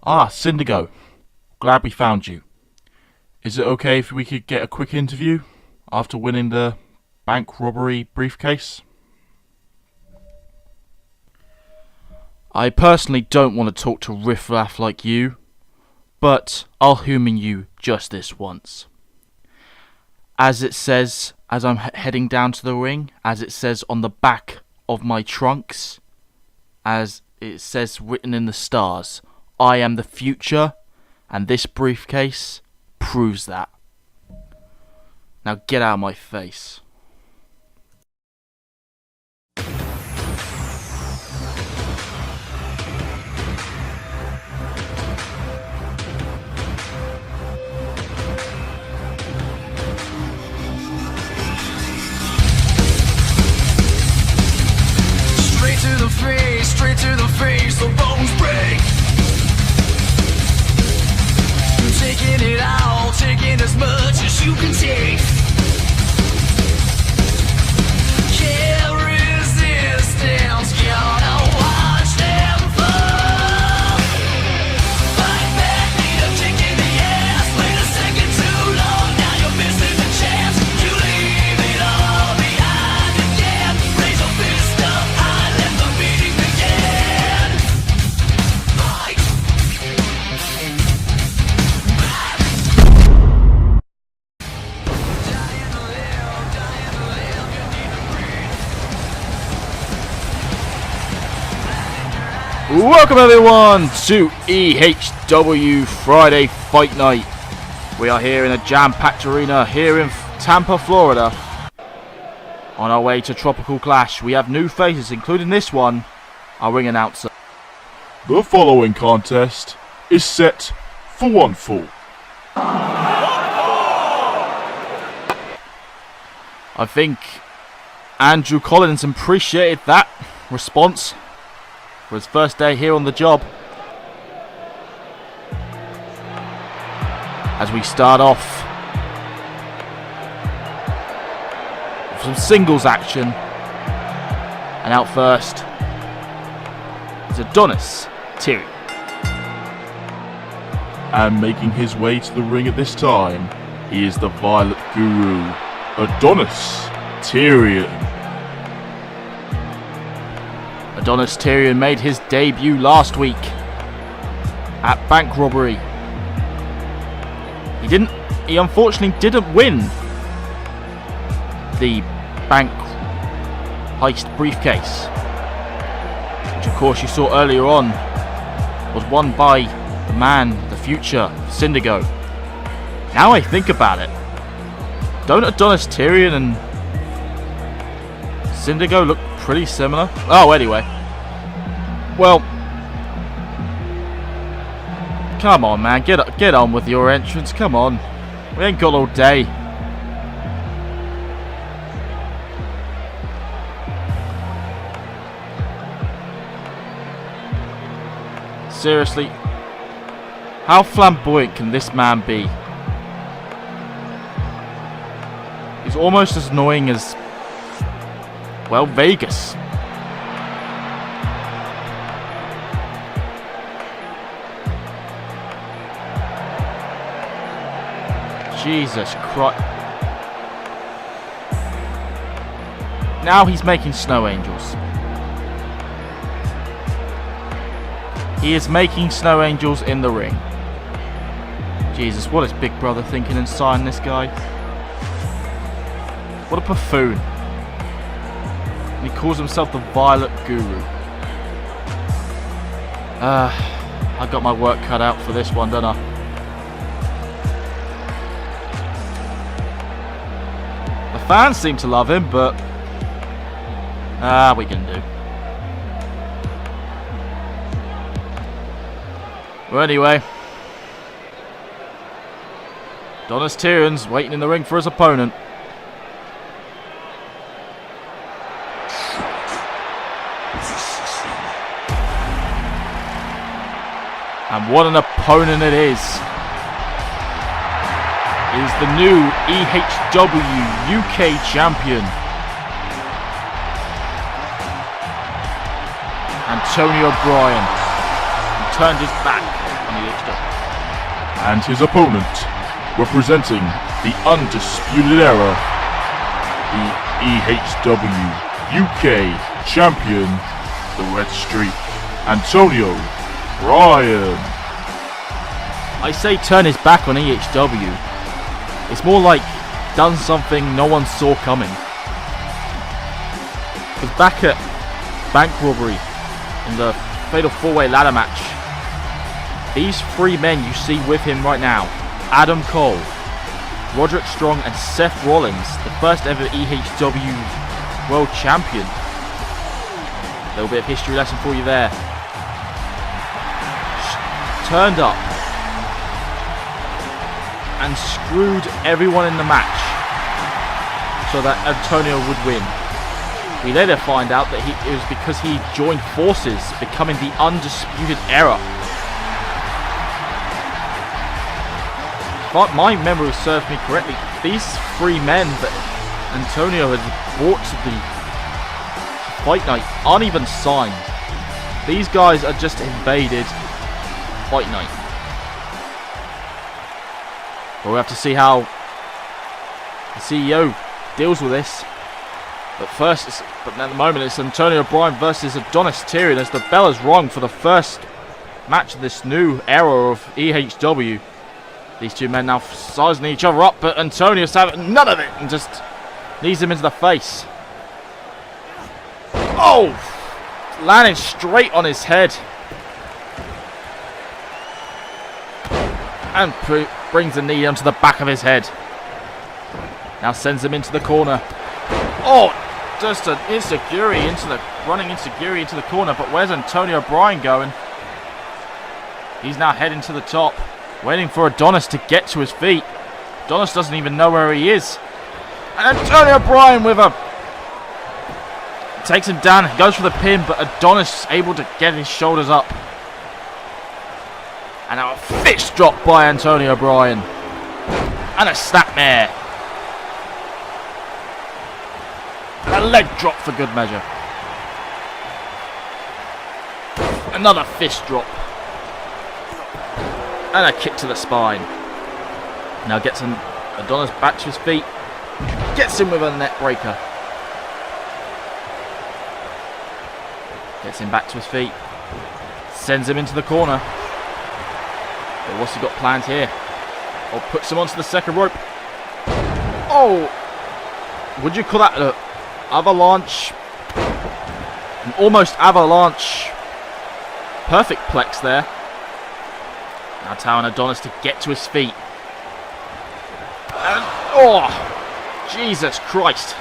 Ah, Syndigo. Glad we found you. Is it okay if we could get a quick interview after winning the bank robbery briefcase? I personally don't want to talk to riffraff like you, but I'll humour you just this once. As it says, as I'm heading down to the ring, as it says on the back of my trunks, as it says written in the stars, I am the future, and this briefcase proves that. Now get out of my face. Straight to the face, the bones break. Taking it all, taking as much as you can take. Can't resistance, gonna watch them fall. Fight back, need a kick in the ass. Wait a second too long, now you're missing the chance. You leave it all behind again. Raise your fist up high, let the beating begin. Fight. Welcome everyone to EHW Friday Fight Night. We are here in a jam-packed arena here in Tampa, Florida. On our way to Tropical Clash, we have new faces, including this one, our ring announcer. The following contest is set for one fall. I think Andrew Collins appreciated that response for his first day here on the job. As we start off with some singles action, and out first is Adonis Tyrion. And making his way to the ring at this time, he is the Violet Guru, Adonis Tyrion. Adonis Tyrion made his debut last week at Bank Robbery. He unfortunately didn't win the bank heist briefcase, which of course you saw earlier on was won by the man, the future, Syndigo. Now I think about it, don't Adonis Tyrion and Syndigo look pretty similar? Oh, anyway. Well, come on, man. Get on with your entrance. Come on. We ain't got all day. Seriously, how flamboyant can this man be? He's almost as annoying as, well, Vegas. Jesus Christ. Now he's making snow angels. He is making snow angels in the ring. Jesus, what is Big Brother thinking and signing this guy? What a buffoon. And he calls himself the Violet Guru. I got my work cut out for this one, don't I? The fans seem to love him, but we can do. Well, anyway, Adonis Tyrion's waiting in the ring for his opponent. And what an opponent it is. It is the new EHW UK champion, Antonio Bryan, who turned his back on EHW. And his opponent, representing the Undisputed Era, the EHW UK Champion, the Red Streak, Antonio Bryan. I say turn his back on EHW. It's more like done something no one saw coming. Because back at Bank Robbery in the Fatal 4-Way ladder match, these three men you see with him right now, Adam Cole, Roderick Strong and Seth Rollins, the first ever EHW World Champion. A little bit of history lesson for you there. Turned up and screwed everyone in the match so that Antonio would win. We later find out that it was because he joined forces, becoming the Undisputed Era. If my memory serves me correctly, these three men that Antonio has brought to the Fight Night aren't even signed. These guys are just invaded Fight Night. But we'll have to see how the CEO deals with this. But at the moment, it's Antonio Bryan versus Adonis Tyrion as the bell has rung for the first match of this new era of EHW. These two men now sizing each other up, but Antonio's having none of it and just knees him into the face. Oh! Landing straight on his head. And brings the knee onto the back of his head. Now sends him into the corner. Oh! Just an insecurity running insecurity into the corner, but where's Antonio Bryan going? He's now heading to the top, waiting for Adonis to get to his feet. Adonis doesn't even know where he is. And Antonio Bryan takes him down, goes for the pin, but Adonis able to get his shoulders up. And now a fist drop by Antonio Bryan. And a snapmare. And a leg drop for good measure. Another fist drop. And a kick to the spine. Now gets Adonis back to his feet. Gets him with a neck breaker. Gets him back to his feet. Sends him into the corner. But what's he got planned here? Oh, puts him onto the second rope. Oh! Would you call that an avalanche? An almost avalanche. Perfect plex there. Now telling Adonis to get to his feet. And, oh! Jesus Christ.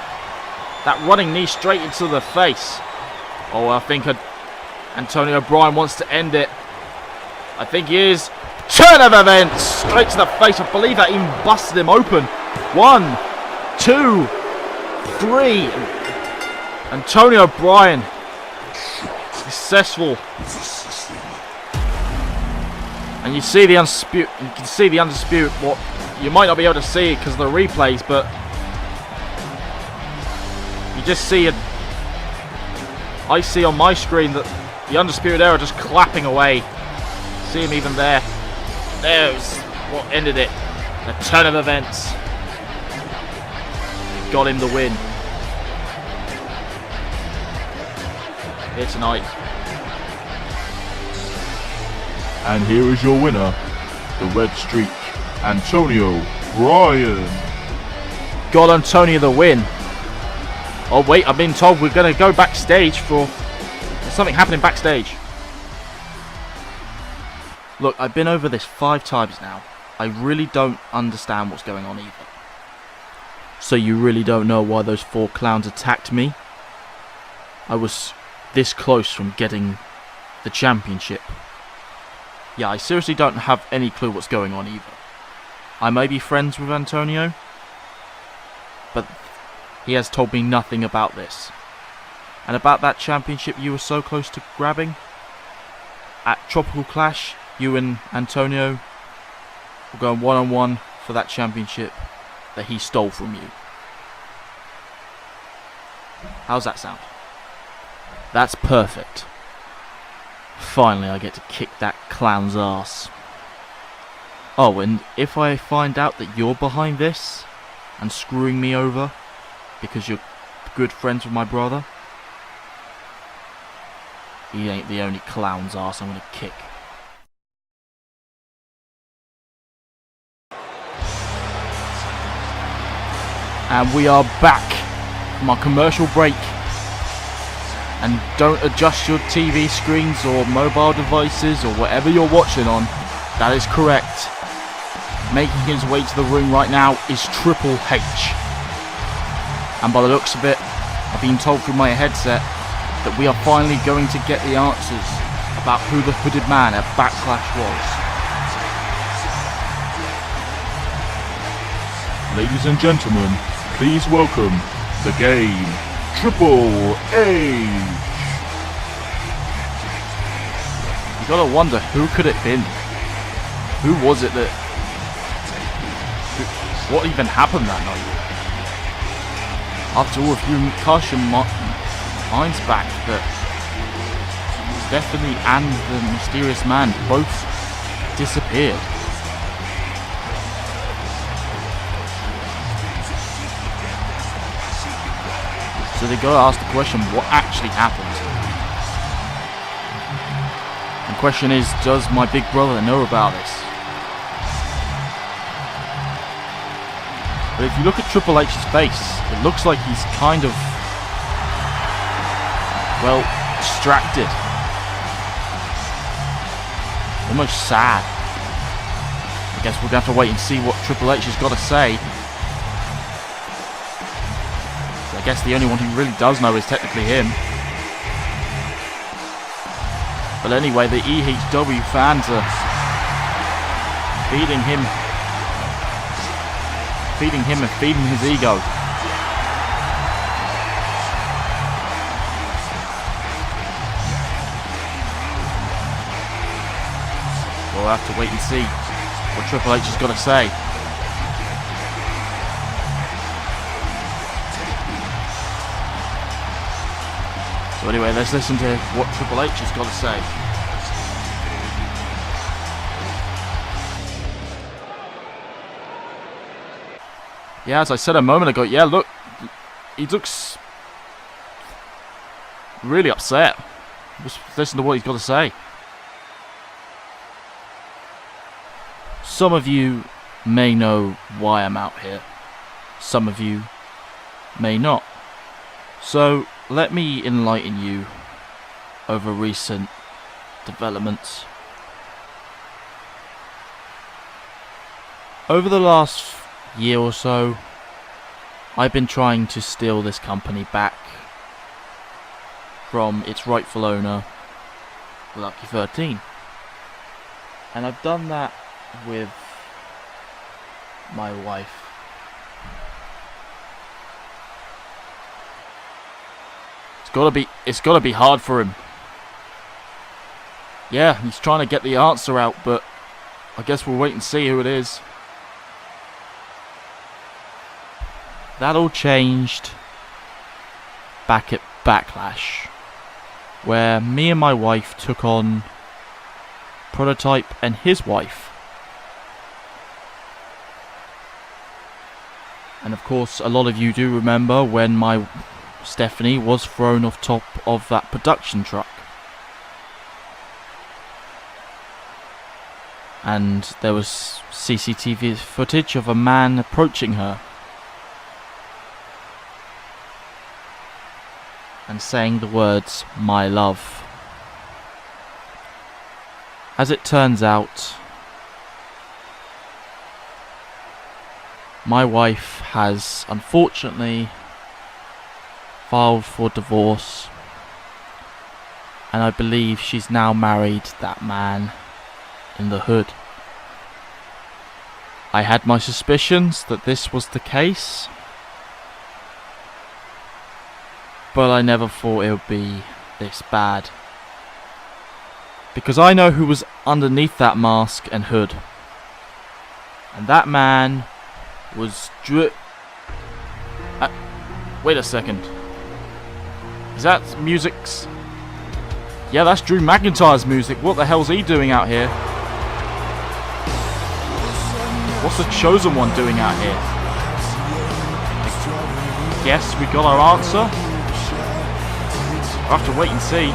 That running knee straight into the face. Oh, I think Antonio Bryan wants to end it. I think he is. Turn of events! Straight to the face. I believe that even busted him open. 1, 2, 3. Antonio Bryan. Successful. And you see the undisputed. You can see the undisputed. What you might not be able to see it because of the replays, but you just see it. I see on my screen that the Undisputed Era just clapping away. See him even there. There's what ended it. A turn of events. Got him the win. Here tonight. And here is your winner, the Red Streak, Antonio Bryan. Got Antonio the win. Oh wait, I've been told we're going to go backstage for... There's something happening backstage. Look, I've been over this 5 times now. I really don't understand what's going on either. So you really don't know why those 4 clowns attacked me? I was this close from getting the championship. Yeah, I seriously don't have any clue what's going on either. I may be friends with Antonio, but he has told me nothing about this. And about that championship you were so close to grabbing? At Tropical Clash, you and Antonio were going one-on-one for that championship that he stole from you. How's that sound? That's perfect. Finally I get to kick that clown's ass. Oh, and if I find out that you're behind this and screwing me over because you're good friends with my brother, he ain't the only clown's ass I'm gonna kick. And we are back from our commercial break. And don't adjust your TV screens or mobile devices or whatever you're watching on. That is correct. Making his way to the ring right now is Triple H. And by the looks of it, I've been told through my headset that we are finally going to get the answers about who the hooded man at Backlash was. Ladies and gentlemen, please welcome the game, Triple H. You gotta wonder, who could it been? Who was it that... What even happened that night? After all, if you cast your minds back, that Stephanie and the mysterious man both disappeared. So they gotta ask the question, what actually happened? The question is, does my big brother know about this? But if you look at Triple H's face, it looks like he's kind of, well, distracted. Almost sad. I guess we're going to have to wait and see what Triple H has got to say. I guess the only one who really does know is technically him. But anyway, the EHW fans are feeding him and feeding his ego. We'll have to wait and see what Triple H has got to say. So anyway, let's listen to what Triple H has got to say. Yeah, as I said a moment ago, yeah, look, he looks really upset. Just listen to what he's got to say. Some of you may know why I'm out here. Some of you may not. So, let me enlighten you over recent developments. Over the last year or so, I've been trying to steal this company back from its rightful owner, Lucky 13. And I've done that with my wife. It's gotta be hard for him. Yeah, he's trying to get the answer out, but I guess we'll wait and see who it is. That all changed back at Backlash, where me and my wife took on Prototype and his wife. And of course, a lot of you do remember when my Stephanie was thrown off top of that production truck. And there was CCTV footage of a man approaching her and saying the words, "My love." As it turns out, my wife has unfortunately filed for divorce, and I believe she's now married that man in the hood. I had my suspicions that this was the case, but I never thought it would be this bad. Because I know who was underneath that mask and hood. And that man was wait a second. Is that music's... Yeah, that's Drew McIntyre's music. What the hell's he doing out here? What's the Chosen One doing out here? I guess we got our answer. We'll have to wait and see.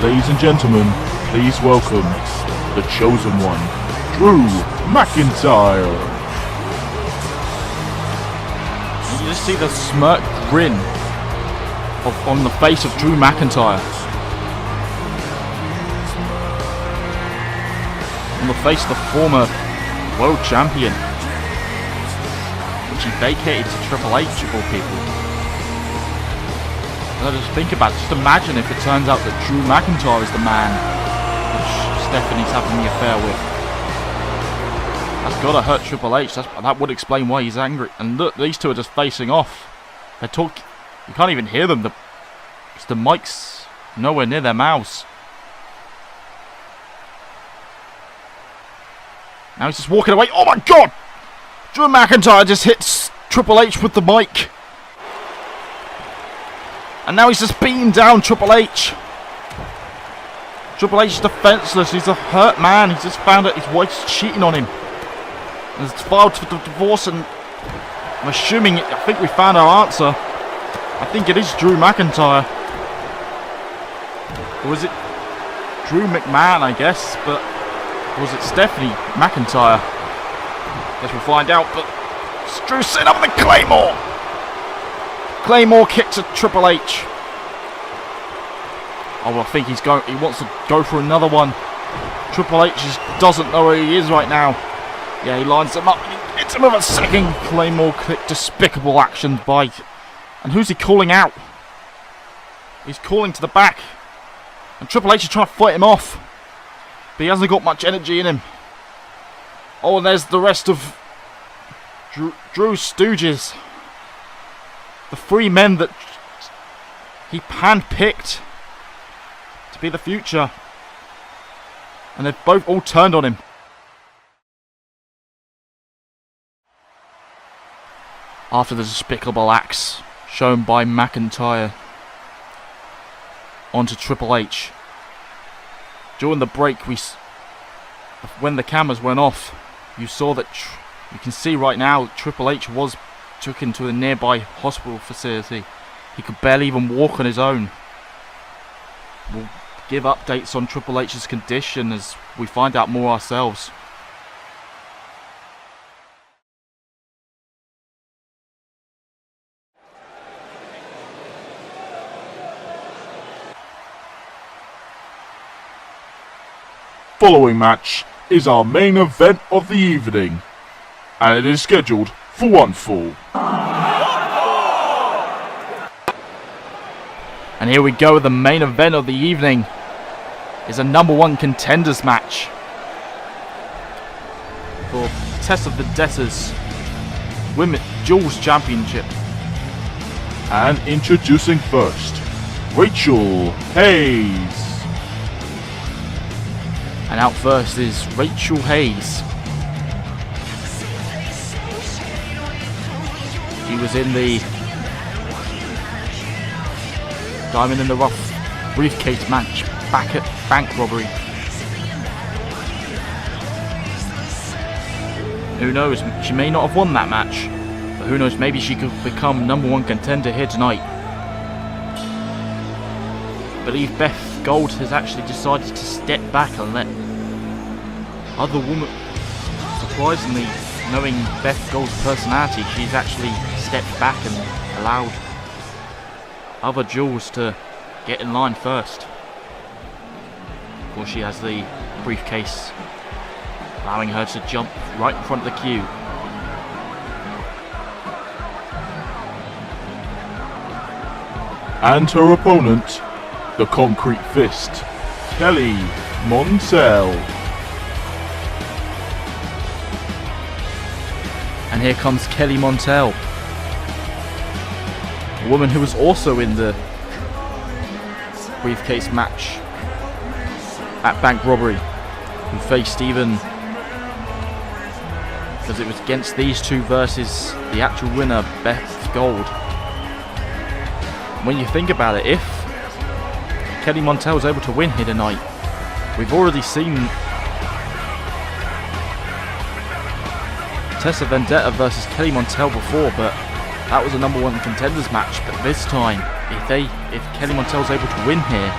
Ladies and gentlemen, please welcome the Chosen One, Drew McIntyre. You just see the smirk grin on the face of Drew McIntyre. On the face of the former world champion, which he vacated to Triple H of all people. And I just think about it, just imagine if it turns out that Drew McIntyre is the man which Stephanie's having the affair with. That's gotta hurt Triple H, that would explain why he's angry. And look, these two are just facing off. They talk, you can't even hear them, the mic's nowhere near their mouths. Now he's just walking away. Oh my god! Drew McIntyre just hits Triple H with the mic. And now he's just beating down Triple H. Triple H is defenseless. He's a hurt man. He's just found out his wife's cheating on him. And he's filed for the divorce, and I'm assuming, I think we found our answer. I think it is Drew McIntyre. Or was it Drew McMahon, I guess, but was it Stephanie McIntyre? Guess we'll find out, but it's Drew setting up the Claymore! Claymore kicks at Triple H. Oh, well, I think he wants to go for another one. Triple H just doesn't know where he is right now. Yeah, he lines him up and he hits him with a second Claymore kick. Despicable actions by... And who's he calling out? He's calling to the back. And Triple H is trying to fight him off. But he hasn't got much energy in him. Oh, and there's the rest of Drew's stooges. The three men that he handpicked to be the future. And they've both all turned on him. After the despicable acts shown by McIntyre onto Triple H. During the break, when the cameras went off, you saw that you can see right now Triple H was taken to a nearby hospital facility. He could barely even walk on his own. We'll give updates on Triple H's condition as we find out more ourselves. Following match is our main event of the evening, and it is scheduled for one fall. And here we go, the main event of the evening is a #1 contenders match for Test of the Debtors Women Jules Championship. And introducing first, Rachel Hayes. And out first is Rachel Hayes. She was in the Diamond in the Rough briefcase match back at Bank Robbery. Who knows, she may not have won that match, but who knows, maybe she could become #1 contender here tonight. I believe Beth Gold has actually decided to step back and let other women, surprisingly, knowing Beth Gold's personality, she's actually stepped back and allowed other Jules to get in line first. Of course, she has the briefcase, allowing her to jump right in front of the queue. And her opponent, the Concrete Fist, Kelly Montel. And here comes Kelly Montel, a woman who was also in the briefcase match at Bank Robbery, who faced even, because it was against these two versus the actual winner, Beth Gold. When you think about it, if Kelly Montel was able to win here tonight, We've already seen Tessa Vendetta versus Kelly Montel before, but that was a number 1 contenders match. But this time, if Kelly Montel's able to win here,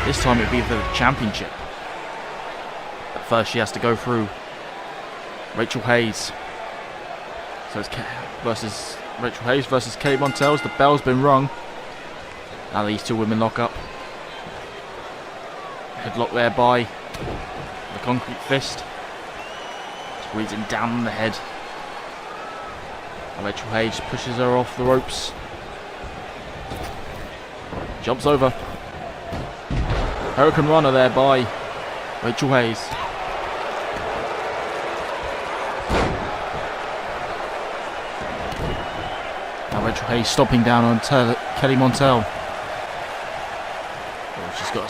this time it'd be for the championship. But first she has to go through Rachel Hayes. So it's Rachel Hayes versus Kelly Montel. The bell's been rung. Now these two women lock up. Headlock there by the concrete fist. Squeezing down on the head. And Rachel Hayes pushes her off the ropes. Jumps over. Hurricane Runner there by Rachel Hayes. Now Rachel Hayes stomping down on Kelly Montel. Oh, she's got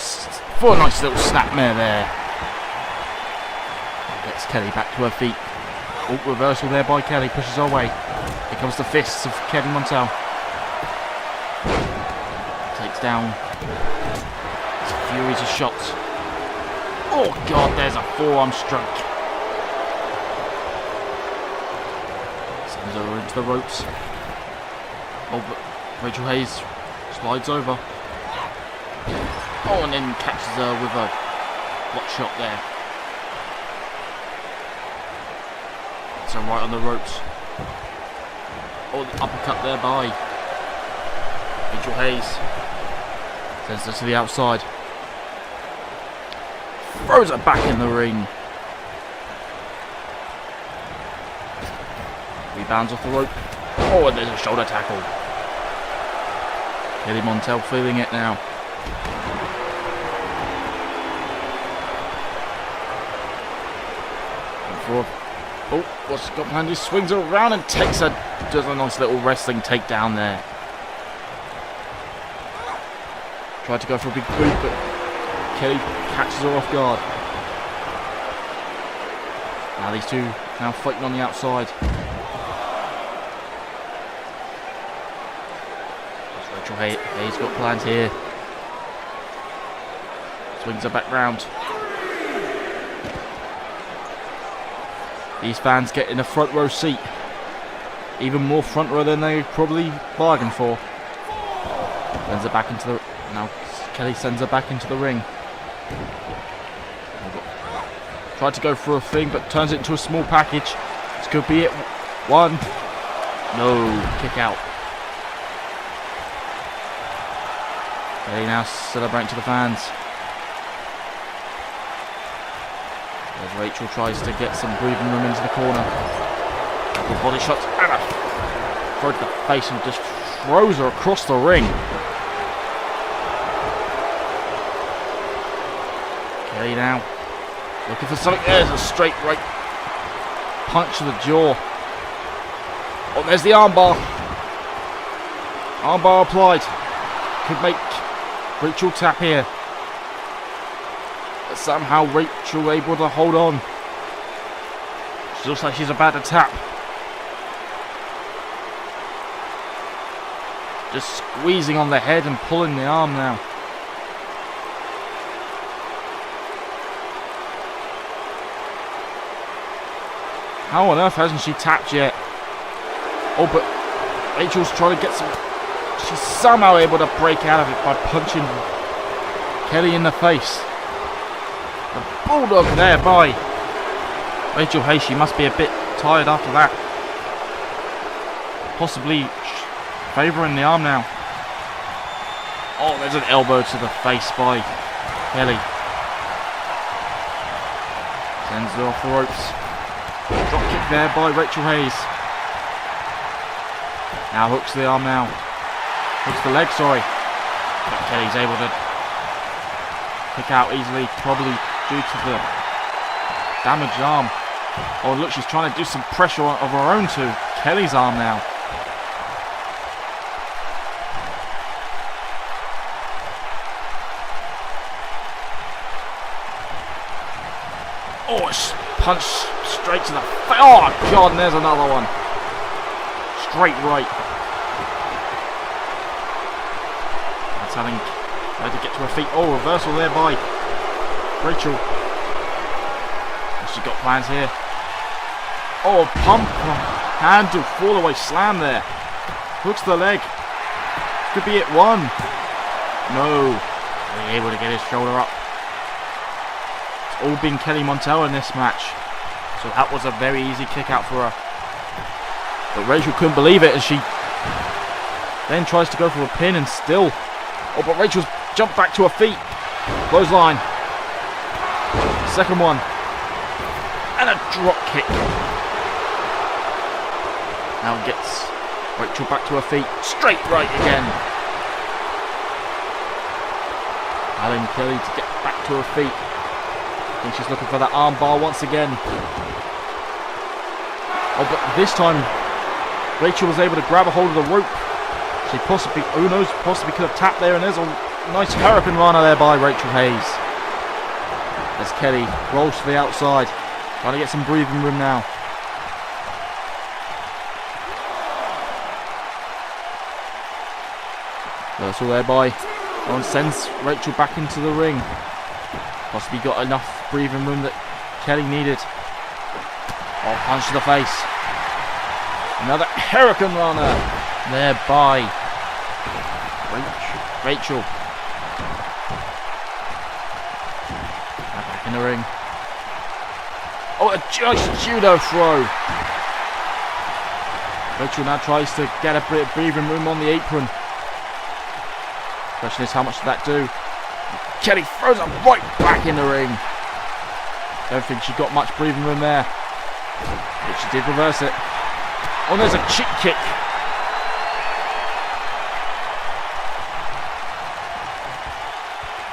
a nice little snapmare there. Gets Kelly back to her feet. Oh, reversal there by Kelly. Pushes her away. Here comes the fists of Kelly Montel. Takes down. It's a furious shot. Oh God, there's a forearm strike. Sends her into the ropes. Oh, but Rachel Hayes slides over. Oh, and then catches her with a block shot there. Gets her right on the ropes. Oh, the uppercut there by Rachel Hayes. Sends her to the outside. Throws her back in the ring. Rebounds off the rope. Oh, and there's a shoulder tackle. Kelly Montel feeling it now. Oh, what's got behind you? Swings her around and takes her. Does a nice little wrestling takedown there. Tried to go for a big boot, but Kelly catches her off guard. Now these two now fighting on the outside. Rachel Hayes got plans here. Swings her back round. These fans get in a front row seat. Even more front row than they probably bargained for. Sends her back into the... Now Kelly sends her back into the ring. Tried to go for a thing, but turns it into a small package. This could be it. One. No. Kick out. Kelly now celebrating to the fans. As Rachel tries to get some breathing room into the corner. Couple body shots and a throw to the face and just throws her across the ring. Kelly now looking for something. There's a straight right punch to the jaw. Oh, there's the armbar. Armbar applied. Could make Rachel tap here. But somehow Rachel able to hold on. She looks like she's about to tap. Just squeezing on the head and pulling the arm now. How on earth hasn't she tapped yet? Oh, but Rachel's trying to get some... She's somehow able to break out of it by punching Kelly in the face. The bulldog there by Rachel Hayes. She must be a bit tired after that. Possibly favouring the arm now. Oh, there's an elbow to the face by Kelly. Sends her off the ropes. Drop kick there by Rachel Hayes. Now hooks the arm now. Hooks the leg, sorry. But Kelly's able to kick out easily, probably due to the damaged arm. Oh look, she's trying to do some pressure of her own to Kelly's arm now. Oh, punch straight to the face. Oh God, and there's another one. Straight right. That's telling Tried to get to her feet. Oh, reversal there by Rachel. She got plans here. Oh, pump handle fall away slam there. Hooks the leg. Could be it. One. No. Able to get his shoulder up. It's all been Kelly Montel in this match. So that was a very easy kick out for her. But Rachel couldn't believe it as she then tries to go for a pin and still. Oh, but Rachel's jumped back to her feet. Clothesline. Second one. And a drop kick. Now gets Rachel back to her feet. Straight right again. Allowing Kelly to get back to her feet. I think she's looking for that arm bar once again. Oh, but this time Rachel was able to grab a hold of the rope. She possibly, who knows, possibly could have tapped there, and there's a nice Hurricane Rana there by Rachel Hayes. As Kelly rolls to the outside, trying to get some breathing room now. Reversal there by Ron sends Rachel back into the ring. Possibly got enough breathing room that Kelly needed. Oh, punch to the face. Another Hurricane Rana there by Rachel. Now back in the ring. Oh, a just judo throw. Rachel now tries to get a bit of breathing room on the apron. Question is, how much did that do? Kelly throws her right back in the ring. Don't think she got much breathing room there. But she did reverse it. Oh, there's a chick kick.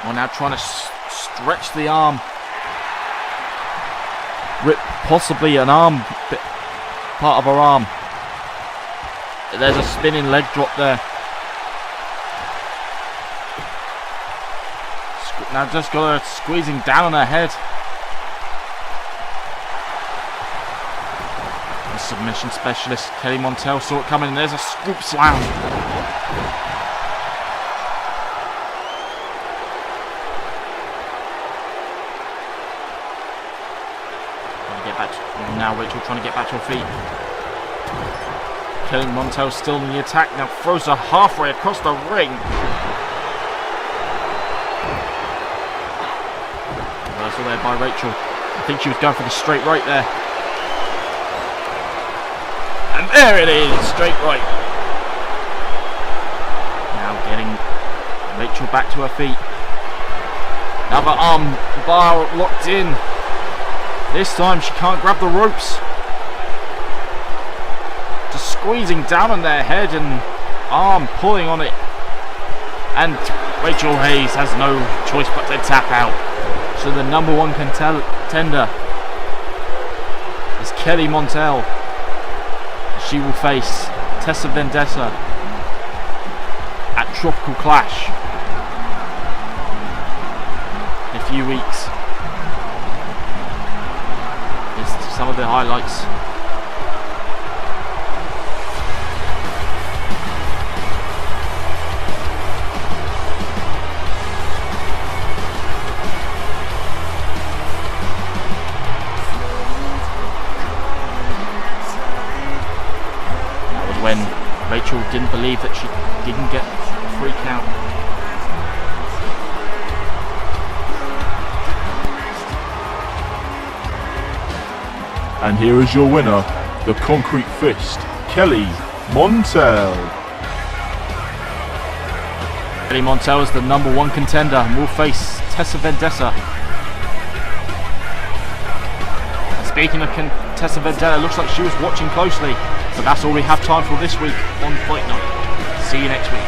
We're now trying to stretch the arm. Rip possibly an arm, part of her arm. There's a spinning leg drop there. Now just got her squeezing down on her head. The submission specialist Kelly Montel saw it coming, and there's a scoop slam. Trying to get back to, now Rachel trying to get back to her feet. Kelly Montel still in the attack, now throws her halfway across the ring. Reversal there by Rachel. I think she was going for the straight right there. And there it is, straight right. Now getting Rachel back to her feet. Another arm bar locked in. This time she can't grab the ropes. Just squeezing down on their head and arm pulling on it. And Rachel Hayes has no choice but to tap out. So the number one contender is Kelly Montel. She will face Tessa Vendetta at Tropical Clash in a few weeks. Here's some of the highlights. When Rachel didn't believe that she didn't get a free count. And here is your winner, the Concrete Fist, Kelly Montel. Kelly Montel is the number one contender and will face Tessa Vendetta. And speaking of Tessa Vendetta, looks like she was watching closely. But that's all we have time for this week on Fight Night. See you next week.